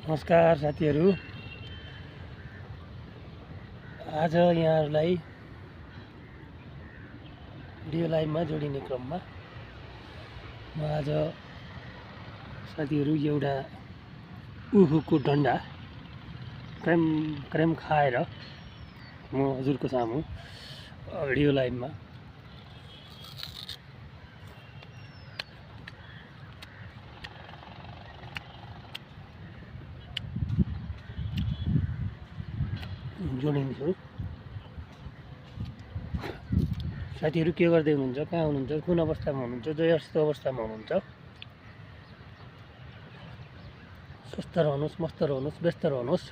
नमस्कार साथीहरू। आज यहाँहरूलाई भिडियो लाइभमा जोडिने क्रममा म आज साथीहरू एउटा उखुको डन्डा क्रेम क्रेम खाएर म हजुरको सामु भिडियो लाइभमा जोडिन्छु। साथीहरू के गर्दै हुनुहुन्छ, कहाँ हुनुहुन्छ, कुन अवस्थामा हुनुहुन्छ, जो यस्तो अवस्थामा हुनुहुन्छ, स्वस्थ रहनुहोस्, मस्त रहनुहोस्, व्यस्त रहनुहोस्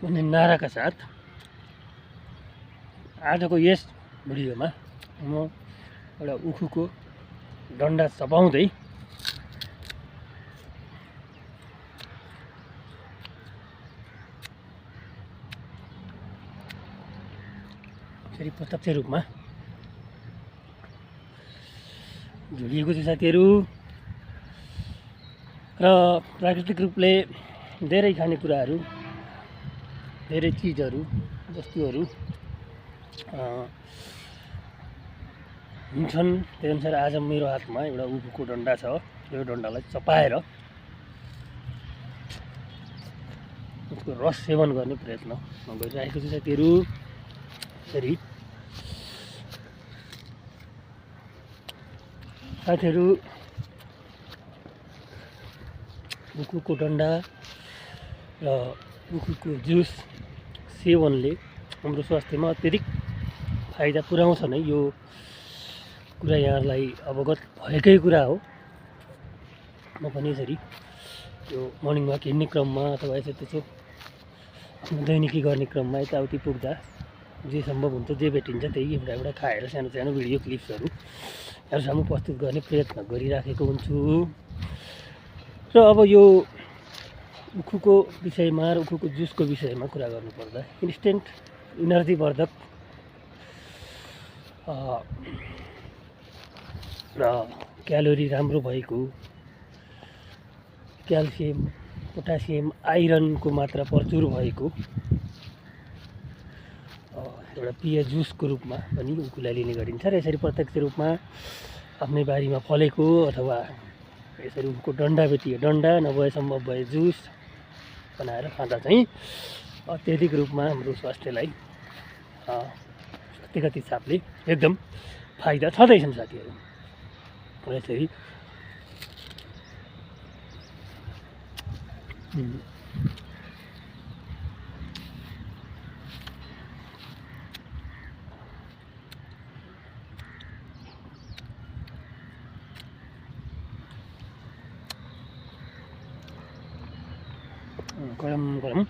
भन्ने नाराका साथ आजको यस भिडियोमा म एउटा उखुको डन्डा चपाउँदै फेरि प्रत्यक्ष रूपमा जोडिएको छ साथीहरू। र प्राकृतिक रूपले धेरै खानेकुराहरू, धेरै चिजहरू, वस्तुहरू हुन्छन्। त्यही अनुसार आज मेरो हातमा एउटा उखुको डन्डा छ। यो डन्डालाई चपाएर उसको रस सेवन गर्ने प्रयत्न गरिरहेको छु साथीहरू। फेरि साथीहरू, उखुको डन्डा र उखुको जुस सेवनले हाम्रो स्वास्थ्यमा अत्यधिक फाइदा पुर्याउँछ नै। यो कुरा यहाँहरूलाई अवगत भएकै कुरा हो। म पनि यसरी यो मर्निङ वाक हिँड्ने क्रममा अथवा यसो त्यसो दैनिकी गर्ने क्रममा यताउति पुग्दा जे सम्भव हुन्छ, जे भेटिन्छ त्यही एउटा एउटा खाएर सानो सानो भिडियो क्लिप्सहरू यहाँहरूसम्म प्रस्तुत गर्ने प्रयत्न गरिराखेको हुन्छु। र अब यो उखुको विषयमा र उखुको जुसको विषयमा कुरा गर्नुपर्दा इन्स्टेन्ट इनर्जीवर्धक र क्यालोरी राम्रो भएको, क्याल्सियम, पोटासियम, आइरनको मात्रा प्रचुर भएको एउटा पेय जुसको रूपमा पनि उखुलाई लिने गरिन्छ। र यसरी प्रत्यक्ष रूपमा आफ्नै बारीमा फलेको अथवा यसरी उखुको डन्डा भेटियो, डन्डा नभए सम्भव भए जुस बनाएर खाँदा चाहिँ अत्यधिक रूपमा हाम्रो स्वास्थ्यलाई व्यक्तिगत हिसाबले एकदम फाइदा छँदैछन् साथीहरू। र यसरी गरम गरम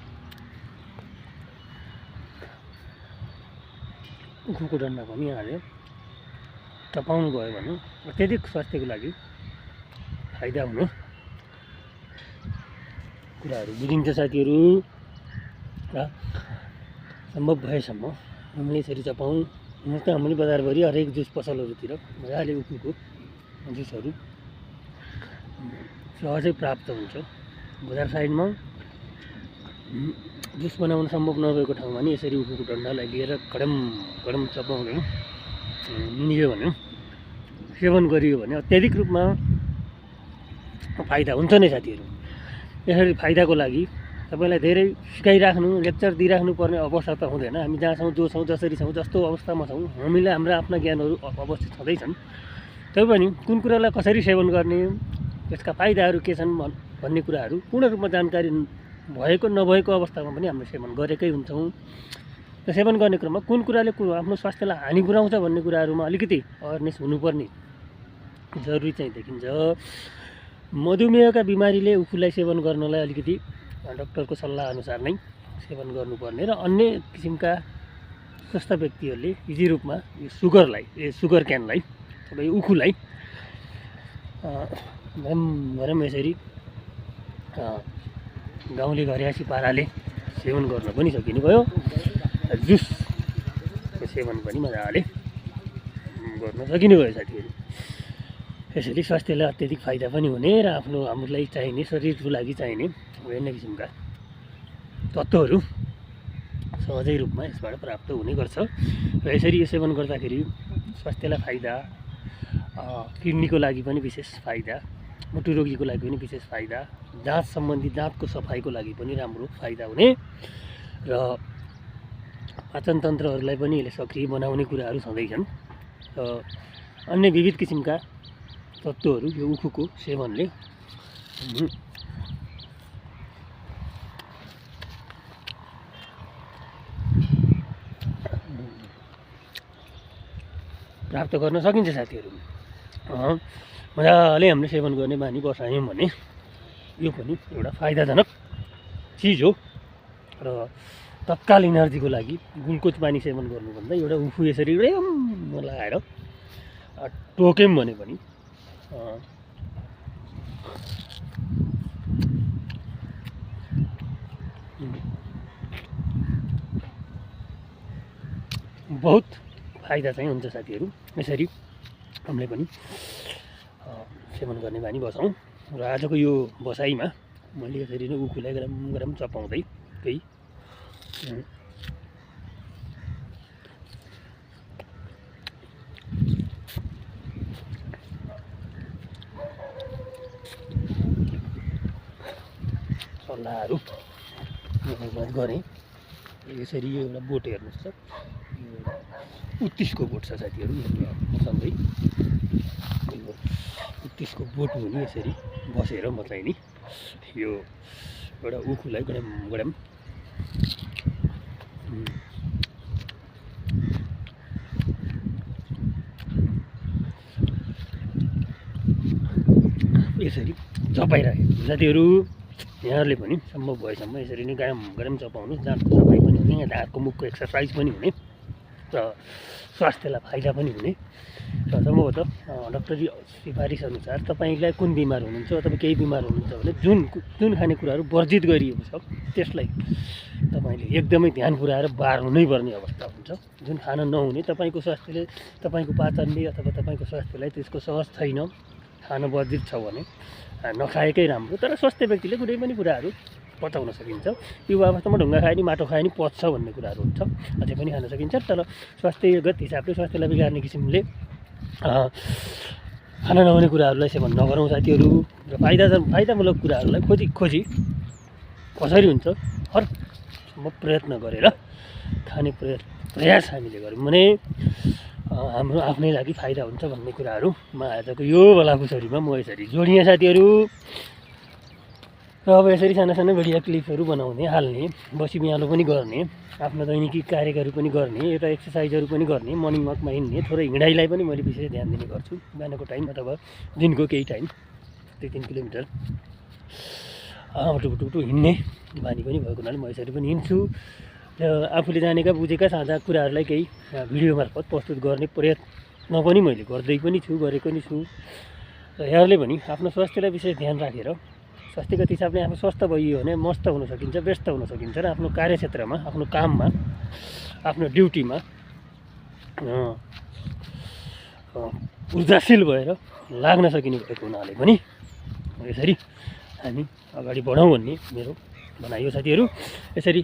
उखुको डन्डा पनि यहाँले चपाउनु गयो भने अत्यधिक स्वास्थ्यको लागि फाइदा हुने कुराहरू बुझिन्छ साथीहरू। र सम्भव भएसम्म हामीले यसरी चपाउँ। जस्तै हामीले बजारभरि हरेक जुस पसलहरूतिर मजाले उखुको जुसहरू सहजै प्राप्त हुन्छ। बजार साइडमा जुस बनाउन सम्भव नभएको ठाउँमा नि यसरी उखुको डन्डालाई लिएर कडम कडम चपाउँदै लियो भने, सेवन गरियो भने अत्याधिक रूपमा फाइदा हुन्छ नै साथीहरू। यसरी फाइदाको लागि तपाईँलाई धेरै सिकाइराख्नु, लेक्चर दिइराख्नु पर्ने अवस्था त हुँदैन। हामी जहाँ छौँ, जो छौँ, जसरी छौँ, जस्तो अवस्थामा छौँ, हामीले हाम्रा आफ्ना ज्ञानहरू अवस्थित छँदैछन्। तैपनि कुन कुरालाई कसरी सेवन गर्ने, त्यसका फाइदाहरू के छन् भन्ने कुराहरू पूर्ण रूपमा जानकारी भएको नभएको अवस्थामा पनि हामीले सेवन गरेकै हुन्छौँ। र सेवन गर्ने क्रममा कुन कुराले आफ्नो स्वास्थ्यलाई हानि पुर्याउँछ भन्ने कुराहरूमा अलिकति अवेरनेस हुनुपर्ने जरुरी चाहिँ देखिन्छ। मधुमेहका बिमारीले उखुलाई सेवन गर्नलाई अलिकति डक्टरको सल्लाह अनुसार नै सेवन गर्नुपर्ने र अन्य किसिमका स्वस्थ व्यक्तिहरूले इजी रूपमा यो सुगर क्यानलाई अथवा यो उखुलाई भरम यसरी गाउँले घरियासी पाराले सेवन गर्न पनि सकिने भयो। जुसको सेवन पनि मजाले गर्न सकिने भयो साथीहरू। यसैले स्वास्थ्यलाई अत्याधिक फाइदा पनि हुने र हामीलाई चाहिने शरीरको लागि चाहिने विभिन्न किसिमका तत्त्वहरू सहजै रूपमा यसबाट प्राप्त हुने गर्छ र यसरी यो सेवन गर्दाखेरि स्वास्थ्यलाई फाइदा, किडनीको लागि पनि विशेष फाइदा, मुटु रोगीको लागि पनि विशेष फाइदा, दाँत सम्बन्धी दाँतको सफाइको लागि पनि राम्रो फाइदा हुने र पाचन तन्त्रहरूलाई पनि यसले सक्रिय बनाउने कुराहरू छँदैछन् र अन्य विविध किसिमका तत्त्वहरू यो उखुको सेवनले प्राप्त गर्न सकिन्छ साथीहरू। मजाले हामीले सेवन गर्ने बानी बसायौँ भने यो पनि एउटा फाइदाजनक चिज हो र तत्काल इनर्जीको लागि ग्लुकोज पानी सेवन गर्नुभन्दा एउटा उखु यसरी लगाएर टोक्यौँ भने पनि बहुत फाइदा चाहिँ हुन्छ साथीहरू। यसरी हामीले पनि सेवन गर्ने बानी बसाउँ र आजको यो बसाइमा मैले यसरी नै उखुलाई गरम गरम चपाउँदै केही सल्लाहहरू गरेँ। यसरी यो एउटा बोट हेर्नुहोस् त, उत्तिसको बोट छ साथीहरू मसँगै। उत्तिसको बोट मुनि यसरी बसेर म चाहिँ नि यो एउटा उखुलाई गरम गरम यसरी चपाइराखेको साथीहरू। यहाँहरूले पनि सम्भव भएसम्म यसरी नै गरम गरम चपाउनुहोस्। दाँतको सफाइ पनि हुने, दाँतको मुखको एक्सर्साइज पनि हुने र स्वास्थ्यलाई फाइदा पनि हुने र सम्भवतः डक्टरी सिफारिस अनुसार तपाईँलाई कुन बिमार हुनुहुन्छ अथवा केही बिमार हुनुहुन्छ भने जुन खानेकुराहरू वर्जित गरिएको छ त्यसलाई तपाईँले एकदमै ध्यान पुऱ्याएर बार्नु नै पर्ने अवस्था हुन्छ। जुन खान नहुने तपाईँको स्वास्थ्यले, तपाईँको पाचनले अथवा तपाईँको स्वास्थ्यलाई त्यसको सहज छैन, खान वर्जित छ भने नखाएकै राम्रो। तर स्वस्थ व्यक्तिले कुनै पनि कुराहरू पचाउन सकिन्छ। युवा अवस्थामा ढुङ्गा खाए नि माटो खाए नि पच्छ भन्ने कुराहरू हुन्छ, अझै पनि खान सकिन्छ। तर स्वास्थ्यगत हिसाबले स्वास्थ्यलाई बिगार्ने किसिमले खान नहुने कुराहरूलाई सेवन नगरौँ साथीहरू। र फाइदामूलक कुराहरूलाई खोजी कसरी हुन्छ हरसम्म प्रयत्न गरेर खाने प्रयास हामीले गऱ्यौँ भने हाम्रो आफ्नै लागि फाइदा हुन्छ भन्ने कुराहरू म आजको यो भलाकुसारीमा म यसरी जोडिएँ साथीहरू। र अब यसरी साना साना भिडियो क्लिपहरू बनाउने, हाल्ने, बसी बिहालो पनि गर्ने, आफ्नो दैनिकी कार्यहरू पनि गर्ने, एउटा एक्सर्साइजहरू पनि गर्ने, मर्निङ वकमा हिँड्ने, थोरै हिँडाइलाई पनि मैले विशेष ध्यान दिने गर्छु। बिहानको टाइम अथवा दिनको केही टाइम 3 किलोमिटर टुटु हिँड्ने बानी पनि भएको हुनाले म यसरी पनि हिँड्छु र आफूले जानेका बुझेका साझा कुराहरूलाई केही भिडियो मार्फत प्रस्तुत गर्ने प्रयत्न पनि मैले गर्दै पनि छु, गरेको नि छु। र यहाँहरूले पनि आफ्नो स्वास्थ्यलाई विशेष ध्यान राखेर स्वास्थ्यगत हिसाबले आफू स्वस्थ भइयो भने मस्त हुन सकिन्छ, व्यस्त हुन सकिन्छ र आफ्नो कार्यक्षेत्रमा, आफ्नो काममा, आफ्नो ड्युटीमा ऊर्जाशील भएर लाग्न सकिने भएको हुनाले पनि यसरी हामी अगाडि बढौँ भन्ने मेरो भनाइ हो साथीहरू। यसरी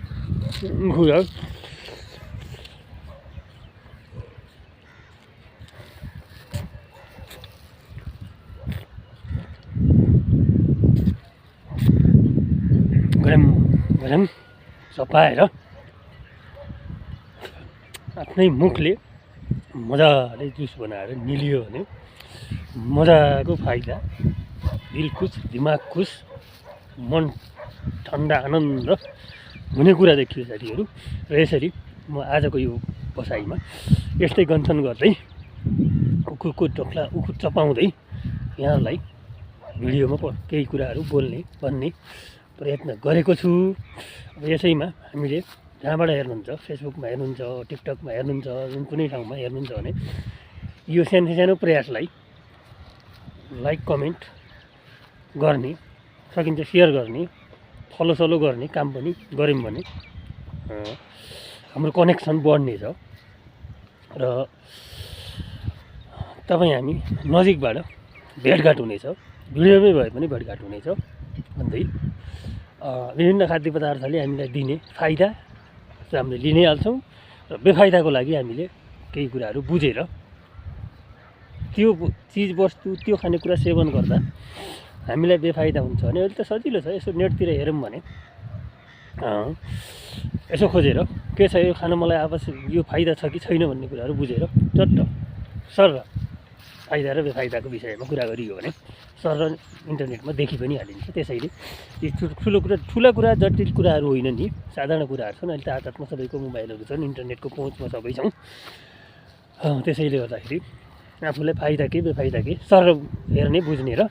गरम चपाएर आफ्नै मुखले मजाले जुस बनाएर निलियो भने मजाको फाइदा, दिल खुस, दिमाग खुस, मन ठन्डा आनन्द हुने कुरा देखियो साथीहरू। र यसरी म आजको यो बसाइमा यस्तै गन्थन गर्दै उखु चपाउँदै यहाँलाई भिडियोमा केही कुराहरू भन्ने प्रयत्न गरेको छु। अब यसैमा हामीले जहाँबाट हेर्नुहुन्छ, फेसबुकमा हेर्नुहुन्छ, टिकटकमा हेर्नुहुन्छ, जुन कुनै ठाउँमा हेर्नुहुन्छ भने यो सानो प्रयासलाई लाइक कमेन्ट गर्ने, सकिन्छ सेयर गर्ने, फलो गर्ने काम पनि गऱ्यौँ भने हाम्रो कनेक्सन बढ्नेछ र तपाईँ हामी नजिकबाट भेटघाट हुनेछ, भिडियोमै भए पनि भेटघाट हुनेछ भन्दै विभिन्न खाद्य पदार्थले हामीलाई दिने फाइदा चाहिँ हामीले लिनै हाल्छौँ र बेफाइदाको लागि हामीले केही कुराहरू बुझेर त्यो चिजवस्तु त्यो खानेकुरा सेवन गर्दा हामीलाई बेफाइदा हुन्छ भने अहिले त सजिलो छ। यसो नेटतिर हेरौँ भने यसो खोजेर के छ यो खान मलाई आवश्यक, यो फाइदा छ कि छैन भन्ने कुराहरू बुझेर चट्ट सर फाइदा र बेफाइदाको विषयमा कुरा गरियो भने सर इन्टरनेटमा देखि पनि हालिन्छ। त्यसैले यी ठुला कुरा जटिल कुराहरू होइन नि, साधारण कुराहरू छन्। अहिले त हातमा सबैको मोबाइलहरू छन्, इन्टरनेटको पहुँचमा सबै छौँ। त्यसैले गर्दाखेरि आफूलाई फाइदा के बेफाइदा के सर हेर्ने बुझ्ने र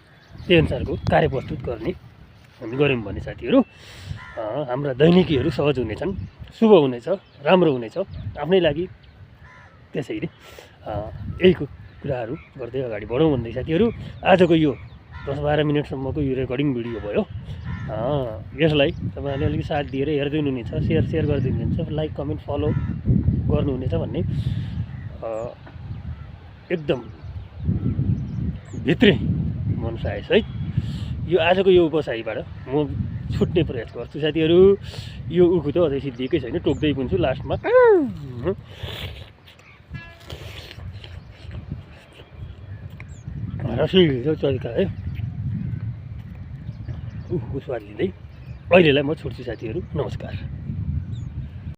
त्यही अनुसारको कार्य प्रस्तुत गर्ने हामी गऱ्यौँ भने साथीहरू हाम्रा दैनिकीहरू सहज हुनेछन्, शुभ हुनेछ, राम्रो हुनेछ आफ्नै लागि। त्यसैले यही कुराहरू गर्दै अगाडि बढौँ भन्दै साथीहरू आजको यो 10-12 मिनटसम्मको यो रेकर्डिङ भिडियो भयो। यसलाई तपाईँहरूले अलिकति साथ दिएर हेरिदिनु हुनेछ, सेयर गरिदिनु हुनेछ, लाइक कमेन्ट फलो गर्नुहुनेछ भन्ने एकदम भित्रै मनसायसहित यो आजको यो उपसाईबाट म छुट्ने प्रयास गर्छु साथीहरू। यो उखु त अझै सिद्धिएकै छैन, टोक्दै पनि छु लास्टमा। रसिलो तरिका है उखुको स्वाद लिँदै अहिलेलाई म छुट्छु साथीहरू, नमस्कार।